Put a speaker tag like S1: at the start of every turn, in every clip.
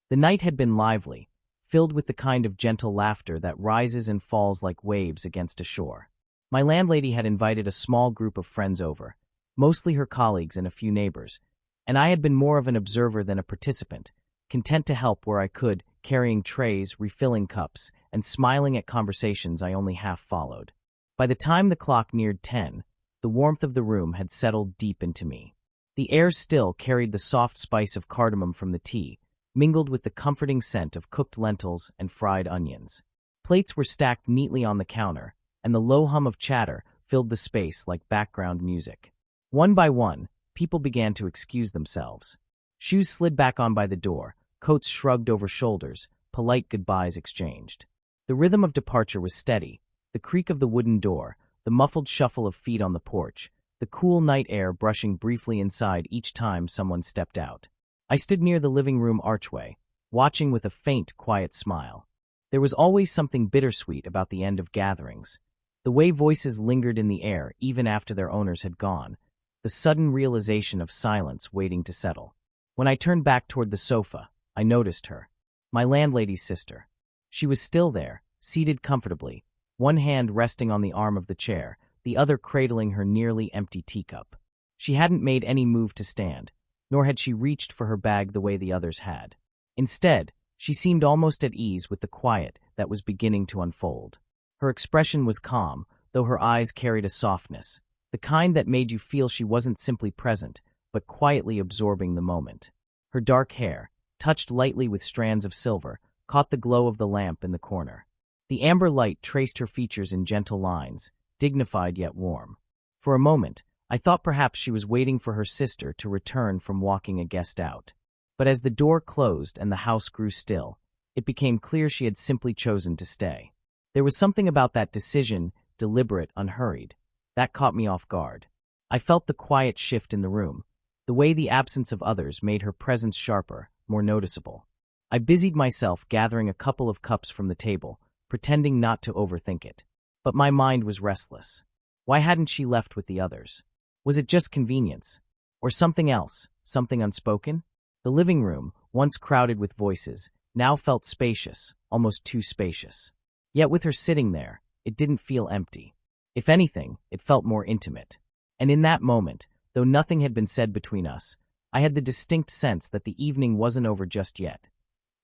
S1: The night had been lively, filled with the kind of gentle laughter that rises and falls like waves against a shore. My landlady had invited a small group of friends over, mostly her colleagues and a few neighbors, and I had been more of an observer than a participant, content to help where I could, carrying trays, refilling cups, and smiling at conversations I only half followed. By the time the clock neared 10, the warmth of the room had settled deep into me. The air still carried the soft spice of cardamom from the tea, mingled with the comforting scent of cooked lentils and fried onions. Plates were stacked neatly on the counter, and the low hum of chatter filled the space like background music. One by one, people began to excuse themselves. Shoes slid back on by the door, coats shrugged over shoulders, polite goodbyes exchanged. The rhythm of departure was steady, the creak of the wooden door, the muffled shuffle of feet on the porch, the cool night air brushing briefly inside each time someone stepped out. I stood near the living room archway, watching with a faint, quiet smile. There was always something bittersweet about the end of gatherings. The way voices lingered in the air even after their owners had gone, the sudden realization of silence waiting to settle. When I turned back toward the sofa, I noticed her, my landlady's sister. She was still there, seated comfortably, one hand resting on the arm of the chair, the other cradling her nearly empty teacup. She hadn't made any move to stand, nor had she reached for her bag the way the others had. Instead, she seemed almost at ease with the quiet that was beginning to unfold. Her expression was calm, though her eyes carried a softness, the kind that made you feel she wasn't simply present, but quietly absorbing the moment. Her dark hair, touched lightly with strands of silver, caught the glow of the lamp in the corner. The amber light traced her features in gentle lines, dignified yet warm. For a moment, I thought perhaps she was waiting for her sister to return from walking a guest out. But as the door closed and the house grew still, it became clear she had simply chosen to stay. There was something about that decision, deliberate, unhurried, that caught me off guard. I felt the quiet shift in the room, the way the absence of others made her presence sharper, more noticeable. I busied myself gathering a couple of cups from the table, pretending not to overthink it. But my mind was restless. Why hadn't she left with the others? Was it just convenience? Or something else, something unspoken? The living room, once crowded with voices, now felt spacious, almost too spacious. Yet with her sitting there, it didn't feel empty. If anything, it felt more intimate. And in that moment, though nothing had been said between us, I had the distinct sense that the evening wasn't over just yet.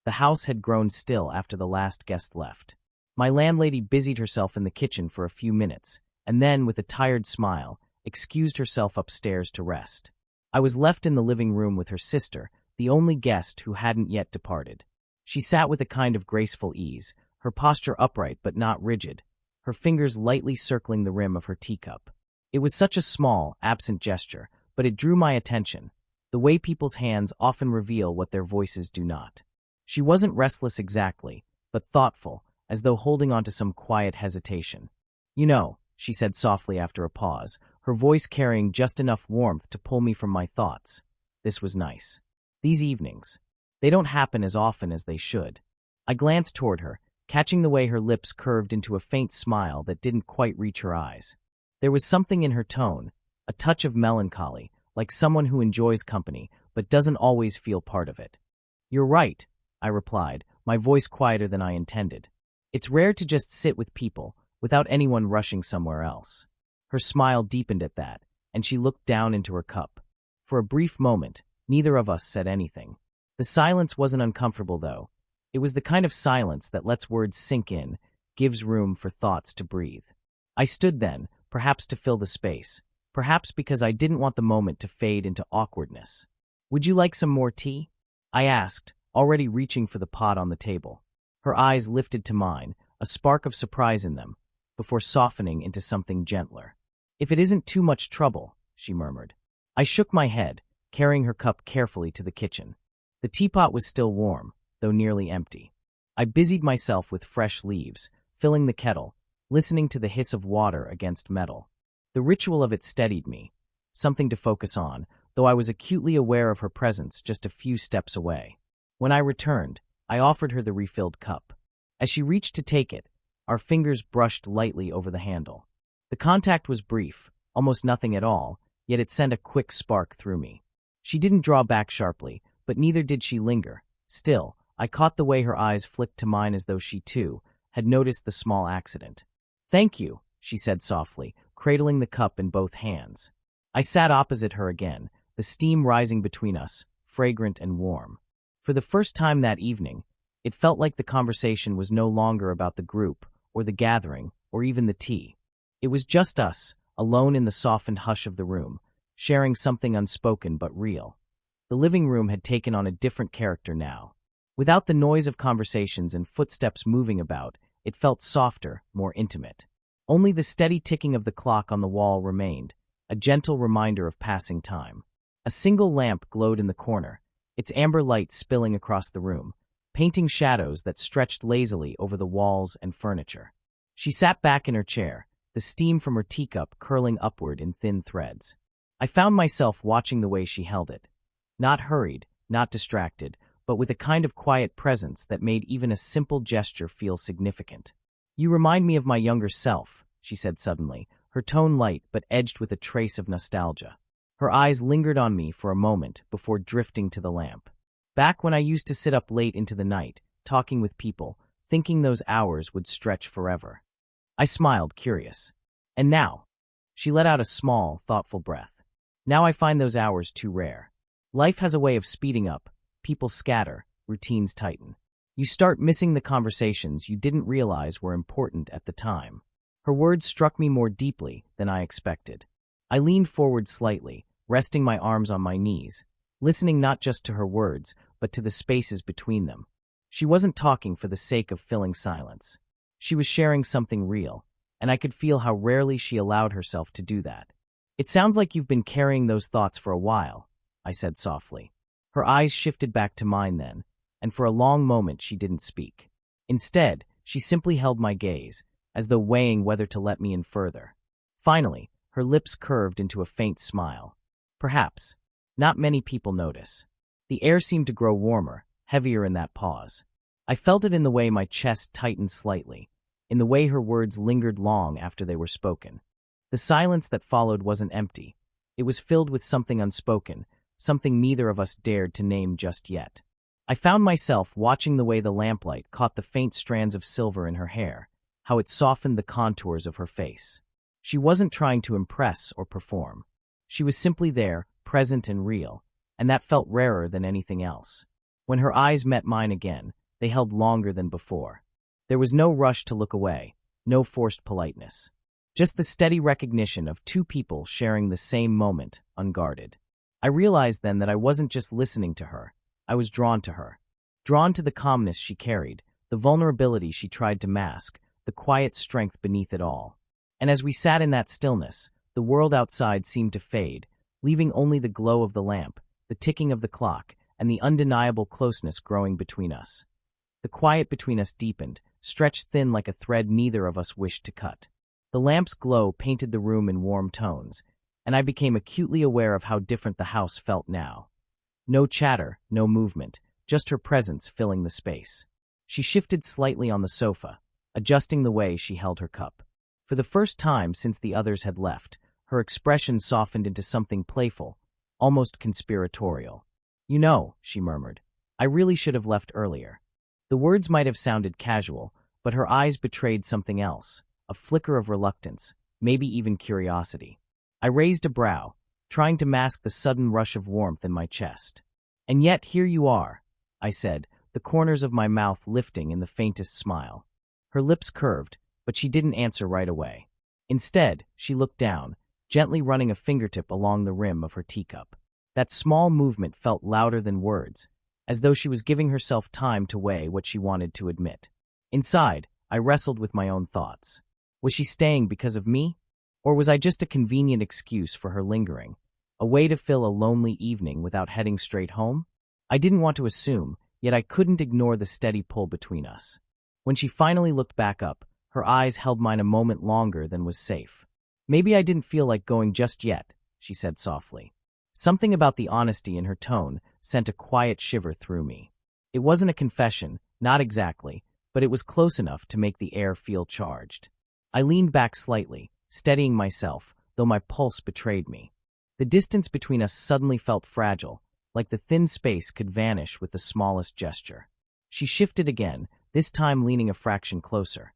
S1: The house had grown still after the last guest left. My landlady busied herself in the kitchen for a few minutes, and then, with a tired smile, excused herself upstairs to rest. I was left in the living room with her sister, the only guest who hadn't yet departed. She sat with a kind of graceful ease, her posture upright but not rigid, her fingers lightly circling the rim of her teacup. It was such a small, absent gesture, but it drew my attention, the way people's hands often reveal what their voices do not. She wasn't restless exactly, but thoughtful, as though holding on to some quiet hesitation. "You know," she said softly after a pause, her voice carrying just enough warmth to pull me from my thoughts. This was nice. These evenings. They don't happen as often as they should. I glanced toward her, catching the way her lips curved into a faint smile that didn't quite reach her eyes. There was something in her tone, a touch of melancholy, like someone who enjoys company but doesn't always feel part of it. "You're right," I replied, my voice quieter than I intended. "It's rare to just sit with people without anyone rushing somewhere else." Her smile deepened at that, and she looked down into her cup. For a brief moment, neither of us said anything. The silence wasn't uncomfortable, though. It was the kind of silence that lets words sink in, gives room for thoughts to breathe. I stood then, perhaps to fill the space, perhaps because I didn't want the moment to fade into awkwardness. "Would you like some more tea?" I asked, already reaching for the pot on the table. Her eyes lifted to mine, a spark of surprise in them, before softening into something gentler. "If it isn't too much trouble," she murmured. I shook my head, carrying her cup carefully to the kitchen. The teapot was still warm, though nearly empty. I busied myself with fresh leaves, filling the kettle, listening to the hiss of water against metal. The ritual of it steadied me, something to focus on, though I was acutely aware of her presence just a few steps away. When I returned, I offered her the refilled cup. As she reached to take it, our fingers brushed lightly over the handle. The contact was brief, almost nothing at all, yet it sent a quick spark through me. She didn't draw back sharply, but neither did she linger. Still, I caught the way her eyes flicked to mine as though she, too, had noticed the small accident. "Thank you," she said softly, cradling the cup in both hands. I sat opposite her again, the steam rising between us, fragrant and warm. For the first time that evening, it felt like the conversation was no longer about the group, or the gathering, or even the tea. It was just us, alone in the softened hush of the room, sharing something unspoken but real. The living room had taken on a different character now. Without the noise of conversations and footsteps moving about, it felt softer, more intimate. Only the steady ticking of the clock on the wall remained, a gentle reminder of passing time. A single lamp glowed in the corner, its amber light spilling across the room, painting shadows that stretched lazily over the walls and furniture. She sat back in her chair, the steam from her teacup curling upward in thin threads. I found myself watching the way she held it. Not hurried, not distracted, but with a kind of quiet presence that made even a simple gesture feel significant. "You remind me of my younger self," she said suddenly, her tone light but edged with a trace of nostalgia. Her eyes lingered on me for a moment before drifting to the lamp. "Back when I used to sit up late into the night, talking with people, thinking those hours would stretch forever." I smiled, curious. "And now?" She let out a small, thoughtful breath. "Now I find those hours too rare. Life has a way of speeding up, people scatter, routines tighten. You start missing the conversations you didn't realize were important at the time." Her words struck me more deeply than I expected. I leaned forward slightly, resting my arms on my knees, listening not just to her words, but to the spaces between them. She wasn't talking for the sake of filling silence. She was sharing something real, and I could feel how rarely she allowed herself to do that. "It sounds like you've been carrying those thoughts for a while," I said softly. Her eyes shifted back to mine then, and for a long moment she didn't speak. Instead, she simply held my gaze, as though weighing whether to let me in further. Finally, her lips curved into a faint smile. "Perhaps. Not many people notice." The air seemed to grow warmer, heavier in that pause. I felt it in the way my chest tightened slightly, in the way her words lingered long after they were spoken. The silence that followed wasn't empty. It was filled with something unspoken, something neither of us dared to name just yet. I found myself watching the way the lamplight caught the faint strands of silver in her hair, how it softened the contours of her face. She wasn't trying to impress or perform. She was simply there, present and real, and that felt rarer than anything else. When her eyes met mine again, they held longer than before. There was no rush to look away, no forced politeness. Just the steady recognition of two people sharing the same moment, unguarded. I realized then that I wasn't just listening to her. I was drawn to her. Drawn to the calmness she carried, the vulnerability she tried to mask, the quiet strength beneath it all. And as we sat in that stillness, the world outside seemed to fade, leaving only the glow of the lamp, the ticking of the clock, and the undeniable closeness growing between us. The quiet between us deepened, stretched thin like a thread neither of us wished to cut. The lamp's glow painted the room in warm tones, and I became acutely aware of how different the house felt now. No chatter, no movement, just her presence filling the space. She shifted slightly on the sofa, adjusting the way she held her cup. For the first time since the others had left, her expression softened into something playful, almost conspiratorial. "You know," she murmured, "I really should have left earlier." The words might have sounded casual, but her eyes betrayed something else, a flicker of reluctance, maybe even curiosity. I raised a brow, trying to mask the sudden rush of warmth in my chest. "And yet here you are," I said, the corners of my mouth lifting in the faintest smile. Her lips curved, but she didn't answer right away. Instead, she looked down, gently running a fingertip along the rim of her teacup. That small movement felt louder than words, as though she was giving herself time to weigh what she wanted to admit. Inside, I wrestled with my own thoughts. Was she staying because of me? Or was I just a convenient excuse for her lingering, a way to fill a lonely evening without heading straight home? I didn't want to assume, yet I couldn't ignore the steady pull between us. When she finally looked back up, her eyes held mine a moment longer than was safe. "Maybe I didn't feel like going just yet," she said softly. Something about the honesty in her tone sent a quiet shiver through me. It wasn't a confession, not exactly, but it was close enough to make the air feel charged. I leaned back slightly, steadying myself, though my pulse betrayed me. The distance between us suddenly felt fragile, like the thin space could vanish with the smallest gesture. She shifted again, this time leaning a fraction closer.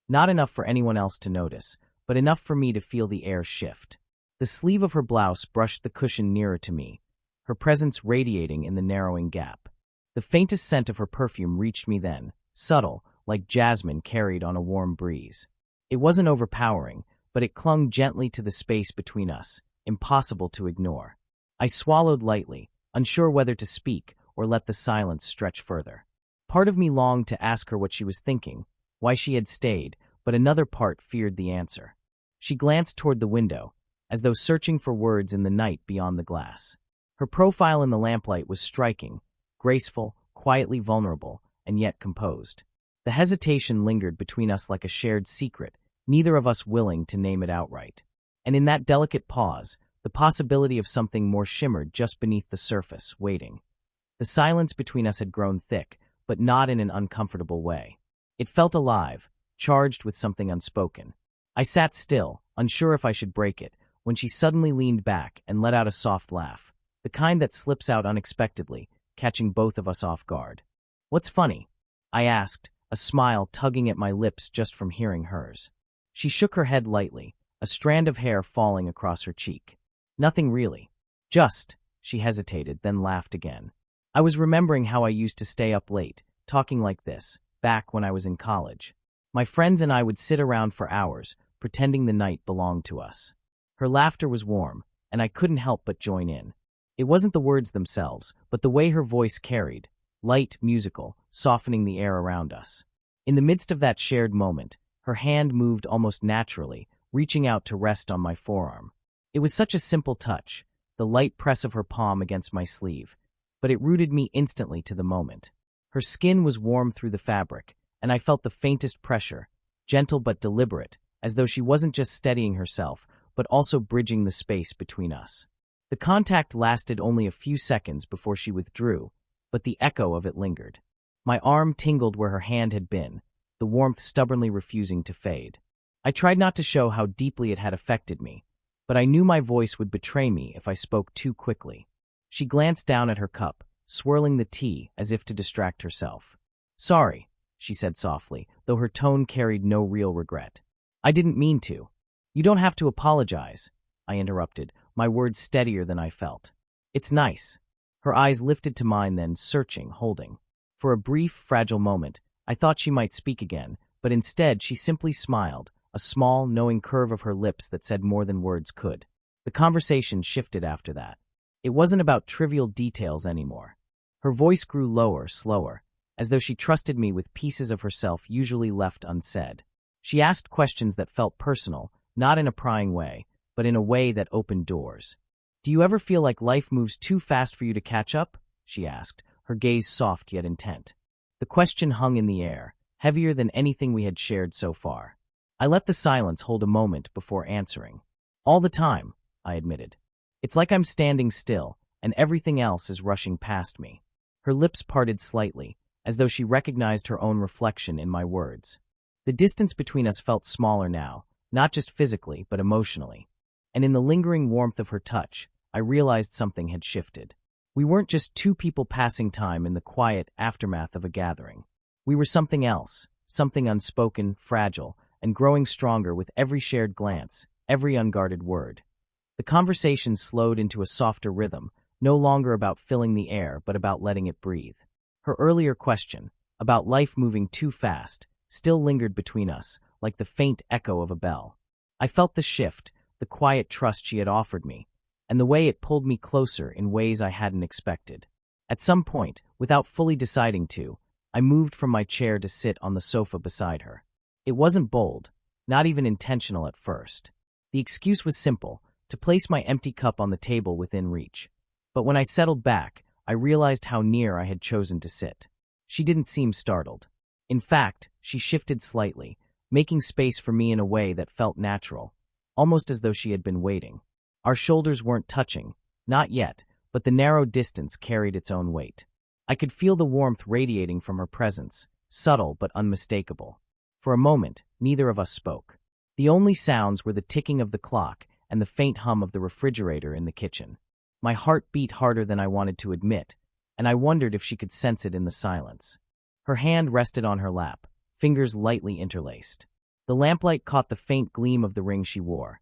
S1: Not enough for anyone else to notice, but enough for me to feel the air shift. The sleeve of her blouse brushed the cushion nearer to me, her presence radiating in the narrowing gap. The faintest scent of her perfume reached me then, subtle, like jasmine carried on a warm breeze. It wasn't overpowering, but it clung gently to the space between us, impossible to ignore. I swallowed lightly, unsure whether to speak or let the silence stretch further. Part of me longed to ask her what she was thinking, why she had stayed, but another part feared the answer. She glanced toward the window, as though searching for words in the night beyond the glass. Her profile in the lamplight was striking, graceful, quietly vulnerable, and yet composed. The hesitation lingered between us like a shared secret, neither of us willing to name it outright. And in that delicate pause, the possibility of something more shimmered just beneath the surface, waiting. The silence between us had grown thick, but not in an uncomfortable way. It felt alive, charged with something unspoken. I sat still, unsure if I should break it, when she suddenly leaned back and let out a soft laugh, the kind that slips out unexpectedly, catching both of us off guard. "What's funny?" I asked, a smile tugging at my lips just from hearing hers. She shook her head lightly, a strand of hair falling across her cheek. "Nothing really. Just," she hesitated, then laughed again. "I was remembering how I used to stay up late, talking like this, back when I was in college. My friends and I would sit around for hours, pretending the night belonged to us." Her laughter was warm, and I couldn't help but join in. It wasn't the words themselves, but the way her voice carried, light, musical, softening the air around us. In the midst of that shared moment, her hand moved almost naturally, reaching out to rest on my forearm. It was such a simple touch, the light press of her palm against my sleeve, but it rooted me instantly to the moment. Her skin was warm through the fabric, and I felt the faintest pressure, gentle but deliberate, as though she wasn't just steadying herself, but also bridging the space between us. The contact lasted only a few seconds before she withdrew, but the echo of it lingered. My arm tingled where her hand had been, the warmth stubbornly refusing to fade. I tried not to show how deeply it had affected me, but I knew my voice would betray me if I spoke too quickly. She glanced down at her cup, swirling the tea as if to distract herself. "Sorry," she said softly, though her tone carried no real regret. "I didn't mean to." "You don't have to apologize," I interrupted, my words steadier than I felt. "It's nice." Her eyes lifted to mine then, searching, holding. For a brief, fragile moment, I thought she might speak again, but instead she simply smiled, a small, knowing curve of her lips that said more than words could. The conversation shifted after that. It wasn't about trivial details anymore. Her voice grew lower, slower, as though she trusted me with pieces of herself usually left unsaid. She asked questions that felt personal, not in a prying way, but in a way that opened doors. "Do you ever feel like life moves too fast for you to catch up?" she asked, her gaze soft yet intent. The question hung in the air, heavier than anything we had shared so far. I let the silence hold a moment before answering. "All the time," I admitted. "It's like I'm standing still, and everything else is rushing past me." Her lips parted slightly, as though she recognized her own reflection in my words. The distance between us felt smaller now, not just physically, but emotionally. And in the lingering warmth of her touch, I realized something had shifted. We weren't just two people passing time in the quiet aftermath of a gathering. We were something else, something unspoken, fragile, and growing stronger with every shared glance, every unguarded word. The conversation slowed into a softer rhythm, no longer about filling the air, but about letting it breathe. Her earlier question, about life moving too fast, still lingered between us, like the faint echo of a bell. I felt the shift, the quiet trust she had offered me, and the way it pulled me closer in ways I hadn't expected. At some point, without fully deciding to, I moved from my chair to sit on the sofa beside her. It wasn't bold, not even intentional at first. The excuse was simple, to place my empty cup on the table within reach. But when I settled back, I realized how near I had chosen to sit. She didn't seem startled. In fact, she shifted slightly, making space for me in a way that felt natural, almost as though she had been waiting. Our shoulders weren't touching, not yet, but the narrow distance carried its own weight. I could feel the warmth radiating from her presence, subtle but unmistakable. For a moment, neither of us spoke. The only sounds were the ticking of the clock and the faint hum of the refrigerator in the kitchen. My heart beat harder than I wanted to admit, and I wondered if she could sense it in the silence. Her hand rested on her lap, fingers lightly interlaced. The lamplight caught the faint gleam of the ring she wore.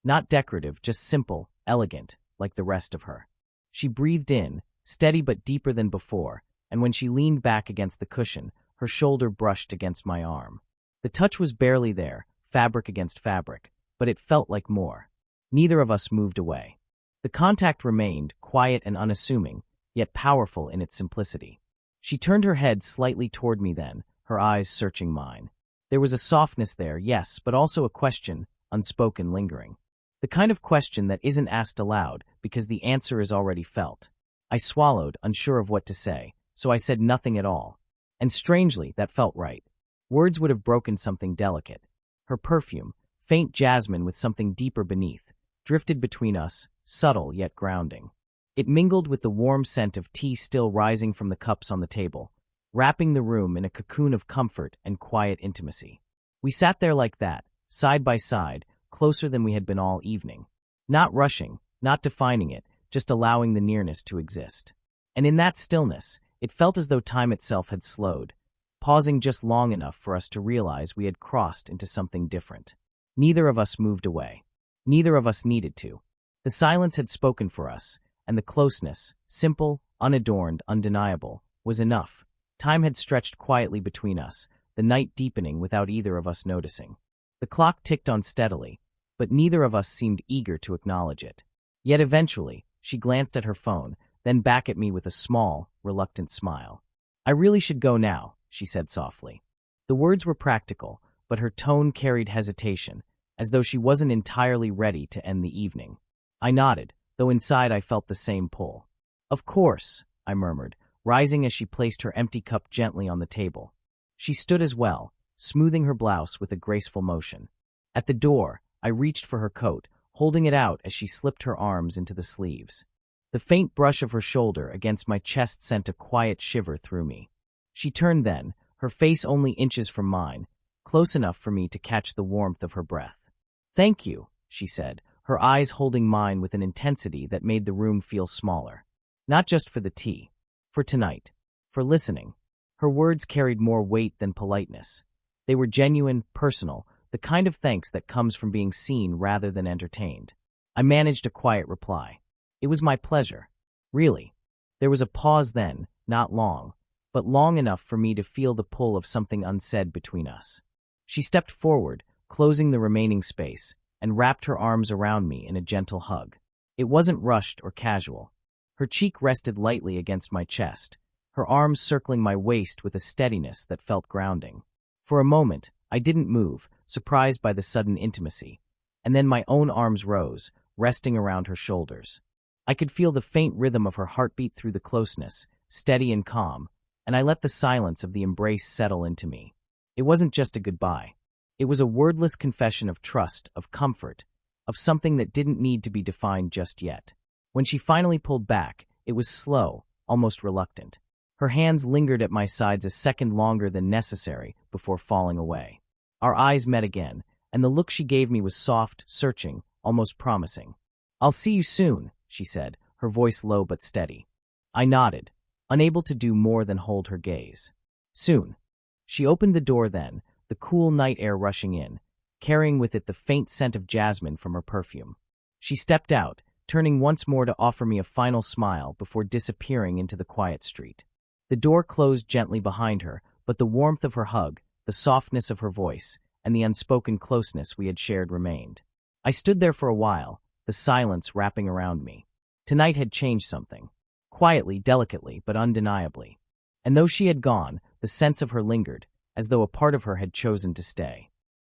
S1: Not decorative, just simple, elegant, like the rest of her. She breathed in, steady but deeper than before, and when she leaned back against the cushion, her shoulder brushed against my arm. The touch was barely there, fabric against fabric, but it felt like more. Neither of us moved away. The contact remained, quiet and unassuming, yet powerful in its simplicity. She turned her head slightly toward me then, her eyes searching mine. There was a softness there, yes, but also a question, unspoken, lingering. The kind of question that isn't asked aloud because the answer is already felt. I swallowed, unsure of what to say, so I said nothing at all. And strangely, that felt right. Words would have broken something delicate. Her perfume, faint jasmine with something deeper beneath, drifted between us, subtle yet grounding. It mingled with the warm scent of tea still rising from the cups on the table, wrapping the room in a cocoon of comfort and quiet intimacy. We sat there like that, side by side, closer than we had been all evening. Not rushing, not defining it, just allowing the nearness to exist. And in that stillness, it felt as though time itself had slowed, pausing just long enough for us to realize we had crossed into something different. Neither of us moved away. Neither of us needed to. The silence had spoken for us, and the closeness, simple, unadorned, undeniable, was enough. Time had stretched quietly between us, the night deepening without either of us noticing. The clock ticked on steadily, but neither of us seemed eager to acknowledge it. Yet eventually, she glanced at her phone, then back at me with a small, reluctant smile. "I really should go now," she said softly. The words were practical, but her tone carried hesitation, as though she wasn't entirely ready to end the evening. I nodded, though inside I felt the same pull. "Of course," I murmured, rising as she placed her empty cup gently on the table. She stood as well, smoothing her blouse with a graceful motion. At the door, I reached for her coat, holding it out as she slipped her arms into the sleeves. The faint brush of her shoulder against my chest sent a quiet shiver through me. She turned then, her face only inches from mine, close enough for me to catch the warmth of her breath. "Thank you," she said, her eyes holding mine with an intensity that made the room feel smaller. Not just for the tea. For tonight. For listening. Her words carried more weight than politeness. They were genuine, personal, the kind of thanks that comes from being seen rather than entertained. I managed a quiet reply. "It was my pleasure. Really." There was a pause then, not long, but long enough for me to feel the pull of something unsaid between us. She stepped forward, closing the remaining space, and wrapped her arms around me in a gentle hug. It wasn't rushed or casual. Her cheek rested lightly against my chest, her arms circling my waist with a steadiness that felt grounding. For a moment, I didn't move, surprised by the sudden intimacy, and then my own arms rose, resting around her shoulders. I could feel the faint rhythm of her heartbeat through the closeness, steady and calm, and I let the silence of the embrace settle into me. It wasn't just a goodbye. It was a wordless confession of trust, of comfort, of something that didn't need to be defined just yet. When she finally pulled back, it was slow, almost reluctant. Her hands lingered at my sides a second longer than necessary before falling away. Our eyes met again, and the look she gave me was soft, searching, almost promising. "I'll see you soon," she said, her voice low but steady. I nodded, unable to do more than hold her gaze. "Soon." She opened the door then, the cool night air rushing in, carrying with it the faint scent of jasmine from her perfume. She stepped out, turning once more to offer me a final smile before disappearing into the quiet street. The door closed gently behind her, but the warmth of her hug, the softness of her voice, and the unspoken closeness we had shared remained. I stood there for a while, the silence wrapping around me. Tonight had changed something. Quietly, delicately, but undeniably. And though she had gone, the sense of her lingered, as though a part of her had chosen to stay.